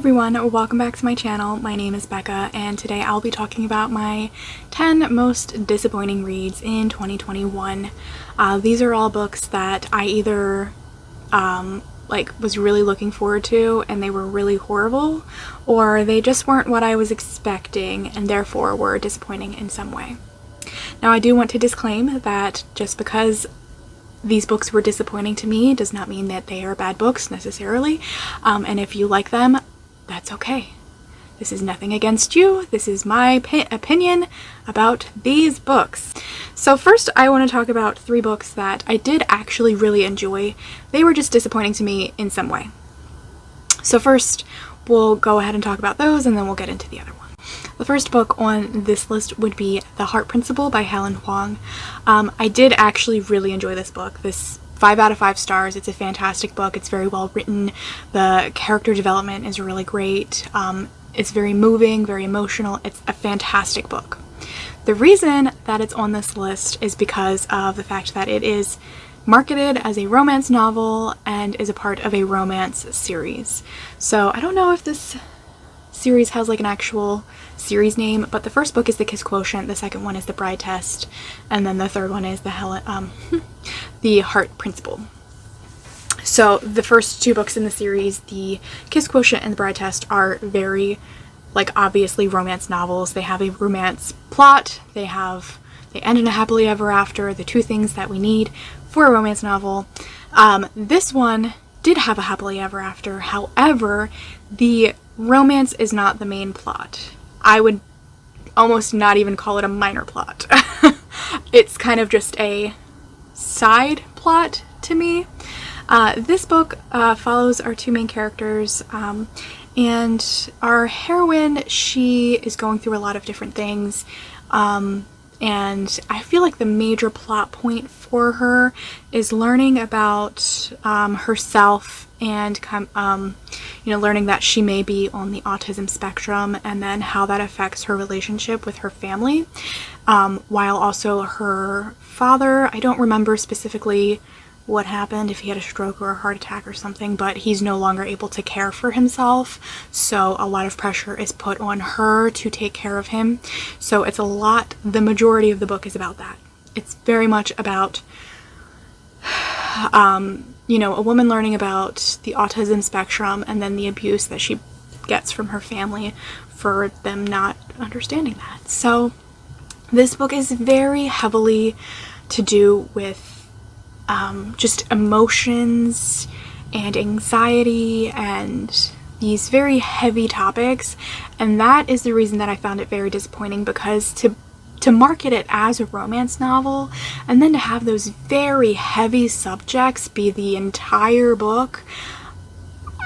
everyone, welcome back to my channel. My name is Becca and today I'll be talking about my 10 most disappointing reads in 2021. These are all books that I either was really looking forward to and they were really horrible, or they just weren't what I was expecting and therefore were disappointing in some way. Now I do want to disclaim that just because these books were disappointing to me does not mean that they are bad books necessarily, and if you like them, that's okay. This is nothing against you. This is my opinion about these books. So first I want to talk about 3 books that I did actually really enjoy. They were just disappointing to me in some way. So first we'll go ahead and talk about those and then we'll get into the other one. The first book on this list would be The Heart Principle by Helen Hoang. I did actually really enjoy this book. This 5 out of 5 stars. It's a fantastic book. It's very well written. The character development is really great. It's very moving, very emotional. It's a fantastic book. The reason that it's on this list is because of the fact that it is marketed as a romance novel and is a part of a romance series. So I don't know if this series has like an actual series name, but the first book is The Kiss Quotient, the second one is The Bride Test, and then the third one is The Heart Principle. So the first 2 books in the series, The Kiss Quotient and The Bride Test, are very obviously romance novels. They have a romance plot, they end in a happily ever after, the 2 things that we need for a romance novel. This one did have a happily ever after, however, the romance is not the main plot. I would almost not even call it a minor plot. It's kind of just a side plot to me. This book follows our 2 main characters, and our heroine, she is going through a lot of different things, and I feel like the major plot point for her is learning about herself and learning that she may be on the autism spectrum, and then how that affects her relationship with her family, while also her father, I don't remember specifically what happened, if he had a stroke or a heart attack or something, but he's no longer able to care for himself, so a lot of pressure is put on her to take care of him. So it's the majority of the book is about that. It's very much about a woman learning about the autism spectrum and then the abuse that she gets from her family for them not understanding that. So this book is very heavily to do with just emotions and anxiety and these very heavy topics, and that is the reason that I found it very disappointing, because to market it as a romance novel and then to have those very heavy subjects be the entire book,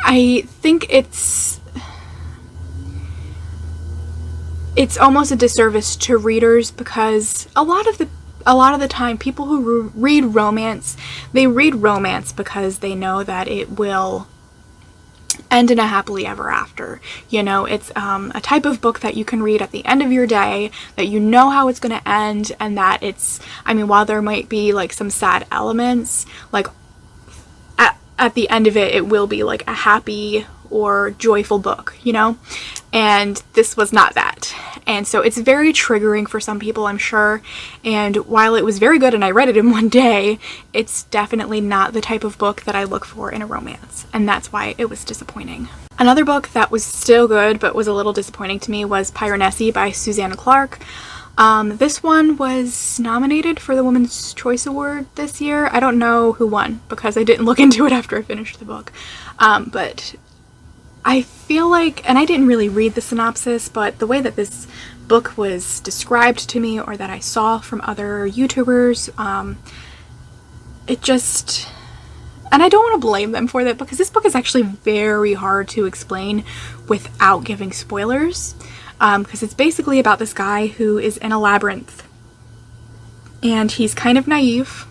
I think it's almost a disservice to readers, because a lot of the time people who read romance, they read romance because they know that it will end in a happily ever after. It's a type of book that you can read at the end of your day, that you know how it's going to end, and that while there might be some sad elements, at the end of it will be a happy or joyful book, and this was not that. And so it's very triggering for some people, I'm sure, and while it was very good and I read it in one day, it's definitely not the type of book that I look for in a romance, and that's why it was disappointing. Another book that was still good but was a little disappointing to me was Pyronesi by Susanna Clark. This one was nominated for the Women's Choice Award this year. I don't know who won because I didn't look into it after I finished the book, but I feel like, and I didn't really read the synopsis, but the way that this book was described to me, or that I saw from other YouTubers, it just, and I don't want to blame them for that, because this book is actually very hard to explain without giving spoilers, because it's basically about this guy who is in a labyrinth, and he's kind of naive,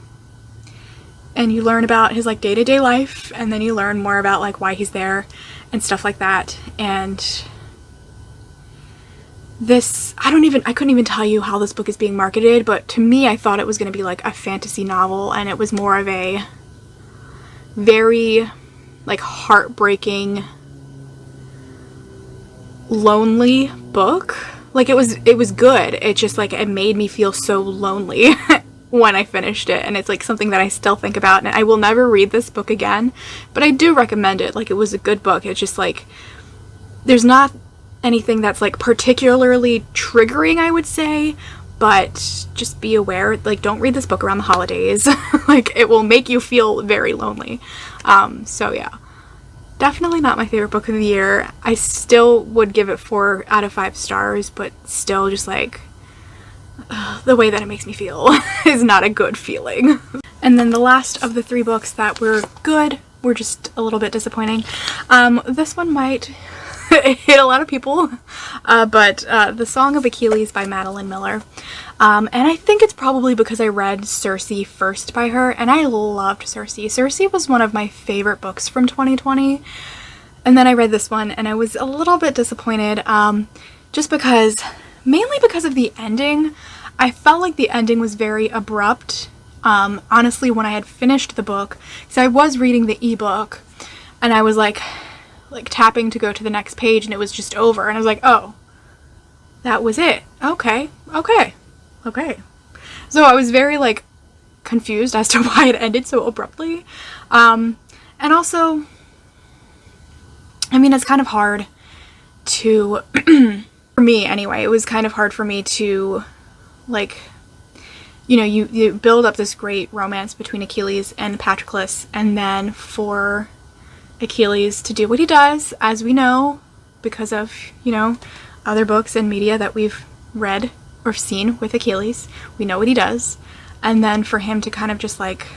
and you learn about his day-to-day life, and then you learn more about why he's there and stuff like that. And this, I couldn't even tell you how this book is being marketed, but to me I thought it was going to be a fantasy novel, and it was more of a very heartbreaking lonely book. Like, it was good. It just, like, it made me feel so lonely when I finished it, and it's, like, something that I still think about, and I will never read this book again, but I do recommend it. Like, it was a good book. It's just, like, there's not anything that's, like, particularly triggering, I would say, but just be aware, like, don't read this book around the holidays. Like, it will make you feel very lonely. So yeah, definitely not my favorite book of the year. I still would give it 4 out of 5 stars, but still just, like, the way that it makes me feel is not a good feeling. And then the last of the 3 books that were good were just a little bit disappointing. This one might hit a lot of people, but The Song of Achilles by Madeline Miller. And I think it's probably because I read Circe first by her, and I loved Circe. Circe was one of my favorite books from 2020, and then I read this one, and I was a little bit disappointed, just because, mainly because of the ending. I felt like the ending was very abrupt, honestly, when I had finished the book, because I was reading the ebook, and I was like tapping to go to the next page, and it was just over, and I was like, oh, that was it. Okay. So I was very, like, confused as to why it ended so abruptly. And also, I mean, it's kind of hard to, for me anyway, it was kind of hard for me to, like, you know, you build up this great romance between Achilles and Patroclus, and then for Achilles to do what he does, as we know, because of, you know, other books and media that we've read or seen with Achilles, we know what he does, and then for him to kind of just, like,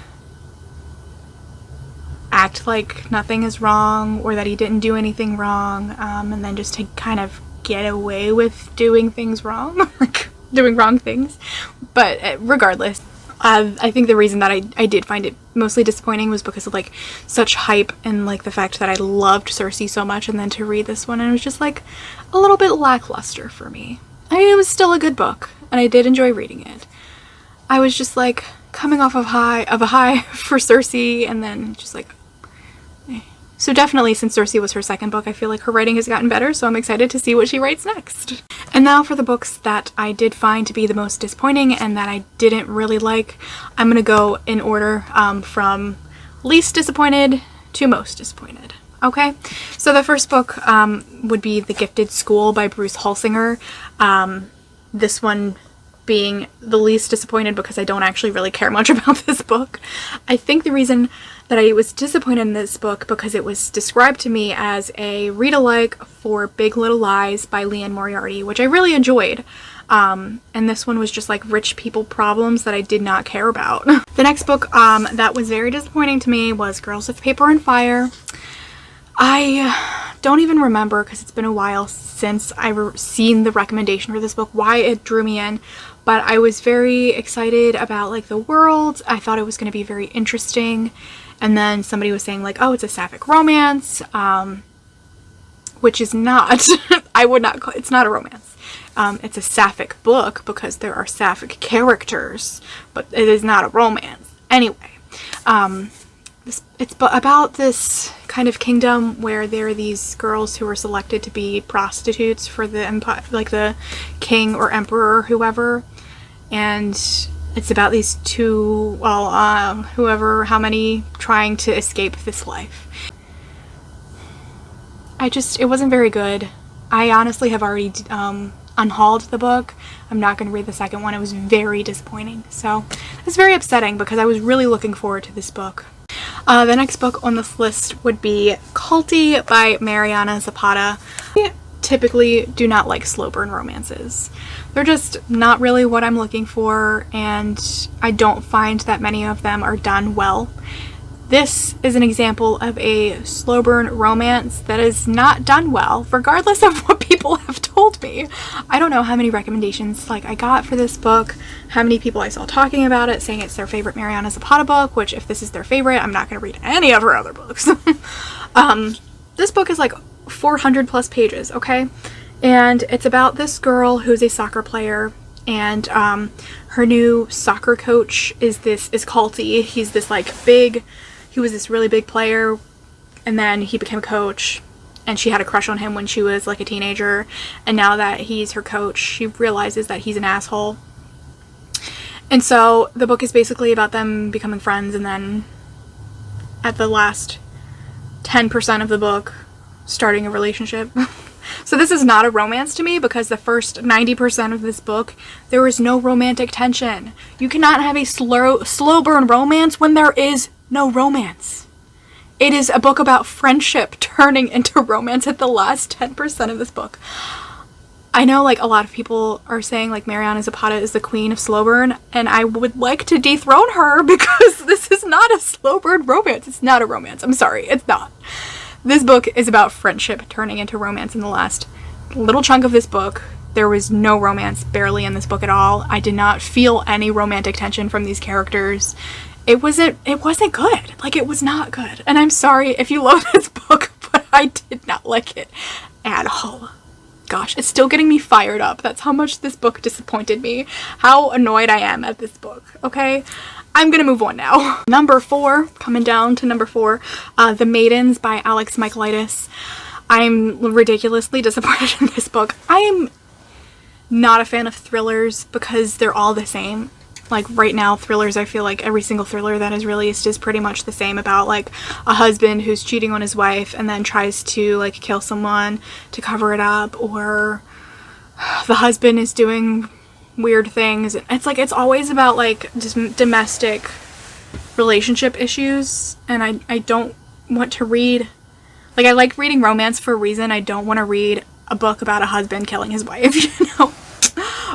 act like nothing is wrong, or that he didn't do anything wrong, and then just to kind of get away with doing things wrong, like, doing wrong things. But regardless, I think the reason that I did find it mostly disappointing was because of, like, such hype, and, like, the fact that I loved Circe so much, and then to read this one, and it was just, like, a little bit lackluster for me. I mean, it was still a good book, and I did enjoy reading it. I was just, like, coming off of a high for Circe, and then just, like, eh. So definitely, since Circe was her second book, I feel like her writing has gotten better, so I'm excited to see what she writes next. And now for the books that I did find to be the most disappointing and that I didn't really like. I'm gonna go in order from least disappointed to most disappointed. Okay, so the first book would be The Gifted School by Bruce Holsinger. This one being the least disappointed because I don't actually really care much about this book. I think the reason that I was disappointed in this book because it was described to me as a read-alike for Big Little Lies by Liane Moriarty, which I really enjoyed. And this one was just, like, rich people problems that I did not care about. The next book that was very disappointing to me was Girls of Paper and Fire. I don't even remember, because it's been a while since I've seen the recommendation for this book, why it drew me in, but I was very excited about, like, the world. I thought it was going to be very interesting, and then somebody was saying, like, oh, it's a sapphic romance, which is not. I would not call it's not a romance. It's a sapphic book because there are sapphic characters, but it is not a romance. Anyway, it's about this kind of kingdom where there are these girls who are selected to be prostitutes for the empire, like the king or emperor or whoever, and it's about these two, well, how many trying to escape this life. It wasn't very good. I honestly have already unhauled the book. I'm not going to read the second one. It was very disappointing. So it was very upsetting because I was really looking forward to this book. The next book on this list would be Culty by Mariana Zapata. I typically do not like slow burn romances. They're just not really what I'm looking for, and I don't find that many of them are done well. This is an example of a slow burn romance that is not done well, regardless of what people have told me. I don't know how many recommendations I got for this book, how many people I saw talking about it, saying it's their favorite Mariana Zapata book, which if this is their favorite, I'm not going to read any of her other books. This book is 400 plus pages, okay? And it's about this girl who's a soccer player, and her new soccer coach is Culty. He's this he was this really big player, and then he became a coach, and she had a crush on him when she was like a teenager, and now that he's her coach, she realizes that he's an asshole. And so the book is basically about them becoming friends, and then at the last 10% of the book starting a relationship. So this is not a romance to me, because the first 90% of this book, there is no romantic tension. You cannot have a slow burn romance when there is no romance. It is a book about friendship turning into romance at the last 10% of this book. I know like a lot of people are saying like Mariana Zapata is the queen of slow burn, and I would like to dethrone her, because this is not a slow burn romance. It's not a romance. I'm sorry, it's not. This book is about friendship turning into romance in the last little chunk of this book. There was no romance barely in this book at all. I did not feel any romantic tension from these characters. It wasn't good. Like, it was not good. And I'm sorry if you love this book, but I did not like it at all. Gosh, it's still getting me fired up. That's how much this book disappointed me. How annoyed I am at this book, okay? I'm gonna move on now. Number 4, coming down to number 4, The Maidens by Alex Michaelides. I'm ridiculously disappointed in this book. I am not a fan of thrillers because they're all the same. Like right now, thrillers, I feel like every single thriller that is released is pretty much the same, about like a husband who's cheating on his wife and then tries to like kill someone to cover it up, or the husband is doing weird things. It's like, it's always about like just domestic relationship issues, and I don't want to read, like, I like reading romance for a reason. I don't want to read a book about a husband killing his wife, you know,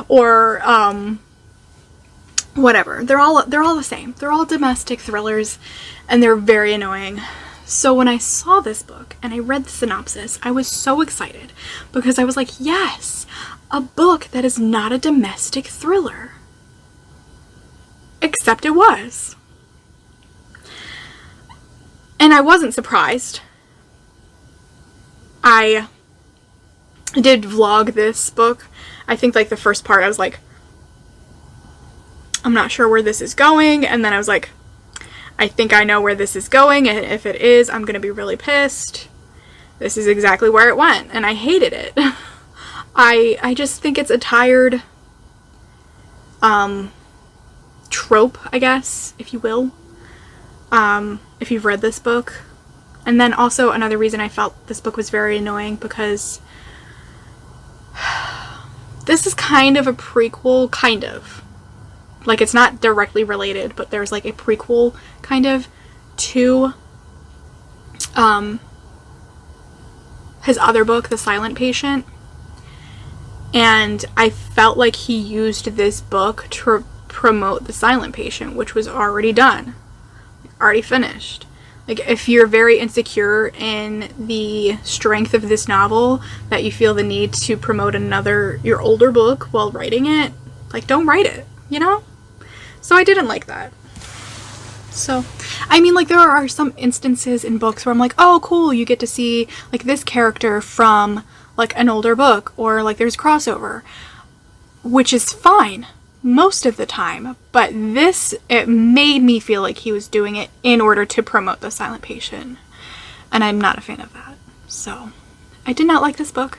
or whatever. They're all the same. They're all domestic thrillers, and they're very annoying. So when I saw this book and I read the synopsis, I was so excited, because I was like, yes, a book that is not a domestic thriller. Except it was. And I wasn't surprised. I did vlog this book. I think like the first part I was like, I'm not sure where this is going, and then I was like, I think I know where this is going, and if it is, I'm gonna be really pissed. This is exactly where it went, and I hated it. I just think it's a tired trope, I guess, if you will, if you've read this book. And then also another reason I felt this book was very annoying, because this is kind of a prequel, kind of. Like, it's not directly related, but there's like a prequel kind of to his other book, The Silent Patient. And I felt like he used this book to promote The Silent Patient, which was already done, already finished. Like, if you're very insecure in the strength of this novel, that you feel the need to promote your older book while writing it, like, don't write it, you know? So I didn't like that. So, I mean, like, there are some instances in books where I'm like, oh, cool, you get to see, like, this character from, like, an older book, or, like, there's crossover, which is fine most of the time, but this, it made me feel like he was doing it in order to promote The Silent Patient, and I'm not a fan of that. So, I did not like this book.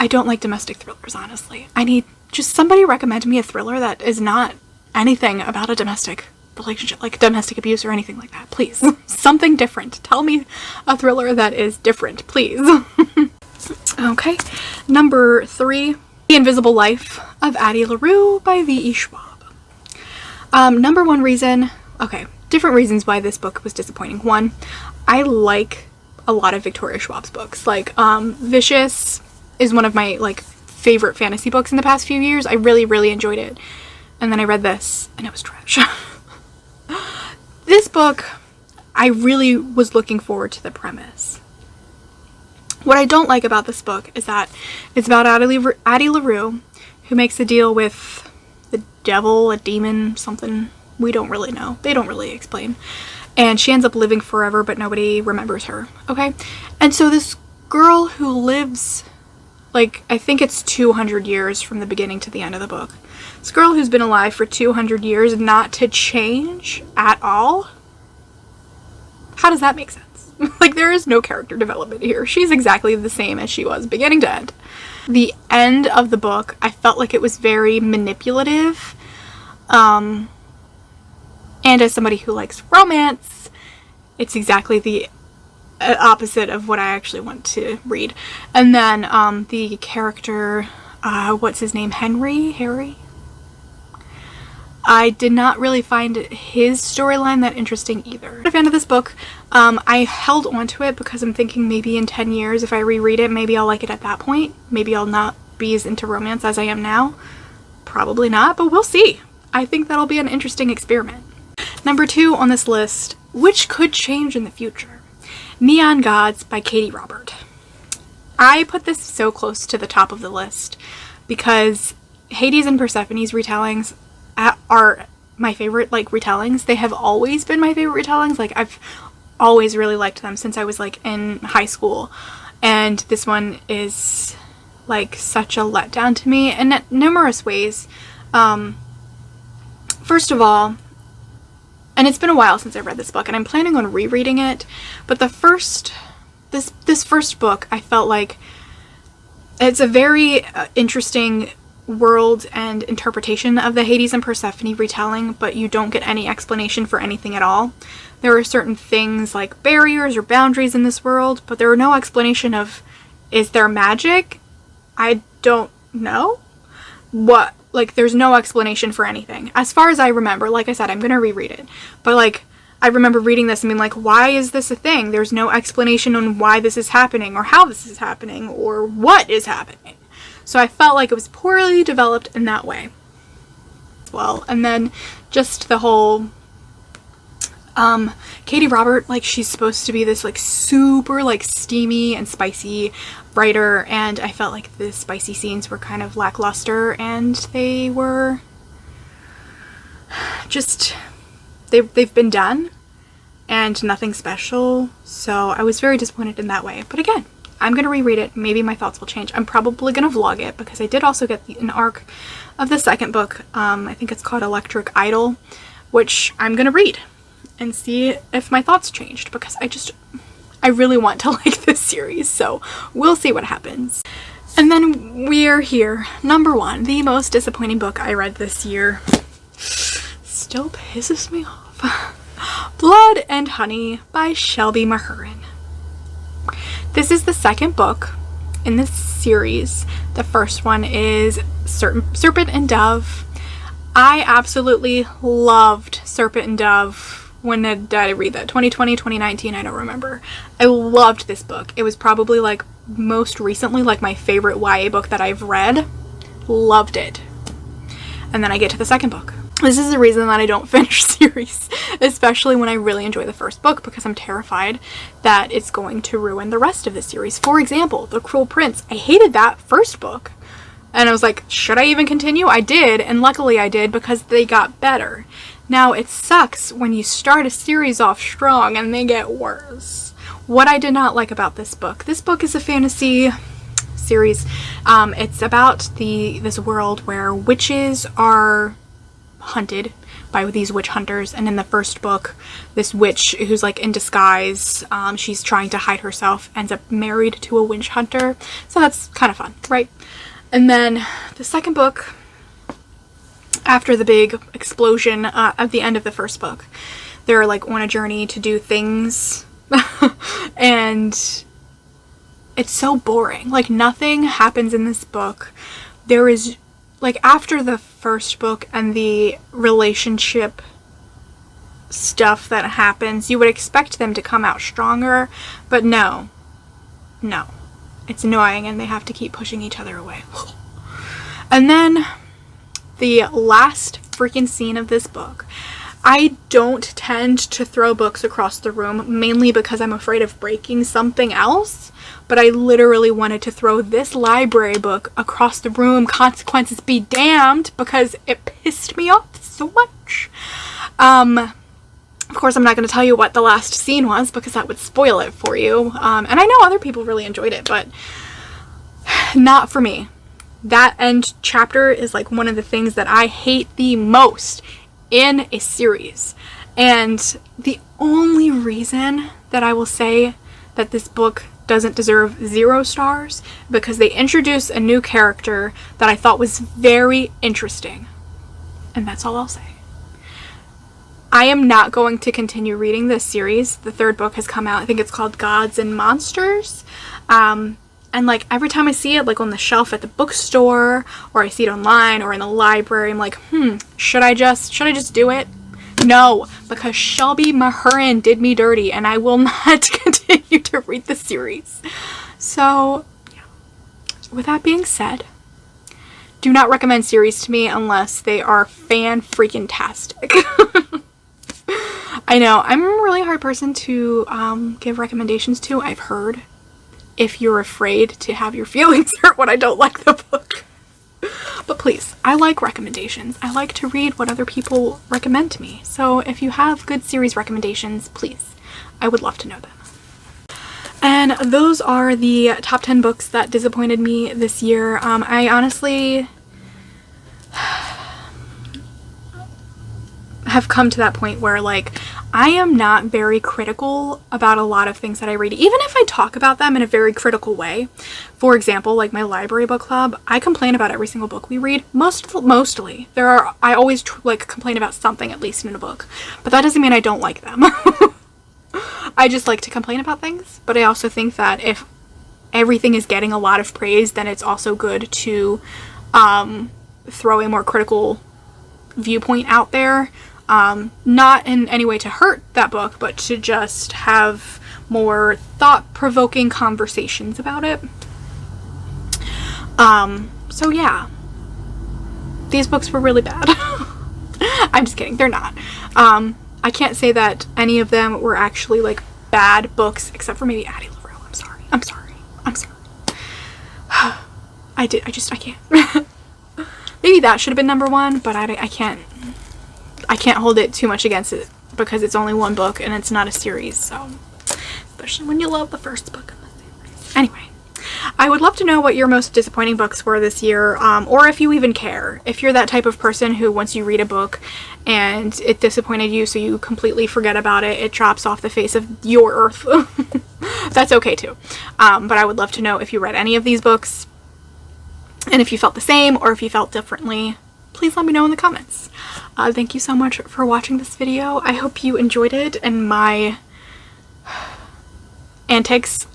I don't like domestic thrillers, honestly. I need just somebody recommend me a thriller that is not anything about a domestic relationship, like domestic abuse or anything like that, please. Something different. Tell me a thriller that is different, please. Okay, number 3, The Invisible Life of Addie Larue by V.E. Scwab. Number 1 reason, okay, different reasons why this book was disappointing. 1, I like a lot of Victoria Schwab's books. Like, Vicious is one of my, like, favorite fantasy books in the past few years. I really, really enjoyed it. And then I read this, and it was trash. This book, I really was looking forward to the premise. What I don't like about this book is that it's about Addie Larue, who makes a deal with the devil, a demon, something. We don't really know. They don't really explain. And she ends up living forever, but nobody remembers her, okay? And so this girl who lives, like, I think it's 200 years from the beginning to the end of the book. This girl who's been alive for 200 years not to change at all? How does that make sense? Like, there is no character development here. She's exactly the same as she was beginning to end. The end of the book, I felt like it was very manipulative. And as somebody who likes romance, it's exactly the opposite of what I actually want to read. And then the character, what's his name? Harry? I did not really find his storyline that interesting either. I'm a fan of this book. I held onto it because I'm thinking maybe in 10 years if I reread it, maybe I'll like it at that point. Maybe I'll not be as into romance as I am now. Probably not, but we'll see. I think that'll be an interesting experiment. Number 2 on this list, which could change in the future. Neon Gods by Katee Robert. I put this so close to the top of the list because Hades and Persephone's retellings are my favorite, like, retellings. They have always been my favorite retellings. Like, I've always really liked them since I was, like, in high school. And this one is, like, such a letdown to me in numerous ways. First of all, and it's been a while since I read this book, and I'm planning on rereading it, but this first book, I felt like it's a very interesting world and interpretation of the Hades and Persephone retelling, but you don't get any explanation for anything at all. There are certain things like barriers or boundaries in this world, but there are no explanation of, is there magic? I don't know. What? Like, there's no explanation for anything. As far as I remember, like I said, I'm gonna reread it, but like, I remember reading this and being like, why is this a thing? There's no explanation on why this is happening, or how this is happening, or what is happening. So I felt like it was poorly developed in that way. Well, and then just the whole Katee Robert, like, she's supposed to be this, like, super, like, steamy and spicy writer, and I felt like the spicy scenes were kind of lackluster, and they were just, they've been done, and nothing special, so I was very disappointed in that way. But again, I'm gonna reread it. Maybe my thoughts will change. I'm probably gonna vlog it because I did also get an arc of the second book. I think it's called Electric Idol, which I'm gonna read and see if my thoughts changed, because I really want to like this series, so we'll see what happens. And then we're here. Number 1, the most disappointing book I read this year. Still pisses me off. Blood and Honey by Shelby Mahurin. This is the second book in this series. The first one is Serpent and Dove. I absolutely loved Serpent and Dove. When did I read that? 2020, 2019, I don't remember. I loved this book. It was probably, like, most recently, like, my favorite YA book that I've read. Loved it. And then I get to the second book. This is the reason that I don't finish series, especially when I really enjoy the first book, because I'm terrified that it's going to ruin the rest of the series. For example, The Cruel Prince. I hated that first book, and I was like, should I even continue? I did, and luckily I did, because they got better. Now, it sucks when you start a series off strong and they get worse. What I did not like about this book is a fantasy series. It's about this world where witches are hunted by these witch hunters, and in the first book, this witch who's, like, in disguise, she's trying to hide herself, ends up married to a witch hunter, so that's kind of fun, right? And then the second book, after the big explosion at the end of the first book, they're, like, on a journey to do things and it's so boring. Like, nothing happens in this book. There is, like, after the first book and the relationship stuff that happens, you would expect them to come out stronger, but no. It's annoying, and they have to keep pushing each other away. And then the last freaking scene of this book. I don't tend to throw books across the room, mainly because I'm afraid of breaking something else, but I literally wanted to throw this library book across the room, consequences be damned, because it pissed me off so much. Of course, I'm not going to tell you what the last scene was, because that would spoil it for you, and I know other people really enjoyed it, but not for me. That end chapter is, like, one of the things that I hate the most in a series. And the only reason that I will say that this book doesn't deserve 0 stars, because they introduced a new character that I thought was very interesting. And that's all I'll say. I am not going to continue reading this series. The 3rd book has come out. I think it's called Gods and Monsters. And like every time I see it like on the shelf at the bookstore, or I see it online or in the library, I'm like, should I just do it? No, because Shelby Mahurin did me dirty, and I will not continue to read the series. So, yeah. With that being said, do not recommend series to me unless they are fan-freaking-tastic. I know, I'm a really hard person to give recommendations to, I've heard. If you're afraid to have your feelings hurt when I don't like the book. But please, I like recommendations. I like to read what other people recommend to me. So if you have good series recommendations, please, I would love to know them. And those are the top 10 books that disappointed me this year. I honestly have come to that point where, like, I am not very critical about a lot of things that I read, even if I talk about them in a very critical way. For example, like my library book club, I complain about every single book we read. Mostly. I always complain about something at least in a book, but that doesn't mean I don't like them. I just like to complain about things, but I also think that if everything is getting a lot of praise, then it's also good to throw a more critical viewpoint out there. Not in any way to hurt that book, but to just have more thought-provoking conversations about it. So yeah. These books were really bad. I'm just kidding, they're not. I can't say that any of them were actually, like, bad books, except for maybe Addie, Larue. I'm sorry. I can't. Maybe that should have been number 1, but I can't hold it too much against it, because it's only 1 book and it's not a series, so especially when you love the first book in the series. Anyway, I would love to know what your most disappointing books were this year, or if you even care. If you're that type of person who, once you read a book and it disappointed you, so you completely forget about it, it drops off the face of your earth. That's okay too. But I would love to know if you read any of these books, and if you felt the same or if you felt differently. Please let me know in the comments. Thank you so much for watching this video. I hope you enjoyed it and my antics.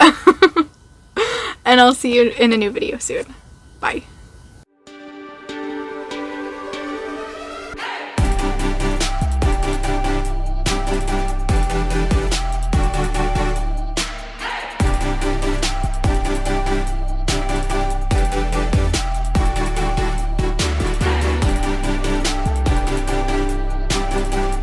And I'll see you in a new video soon. Bye.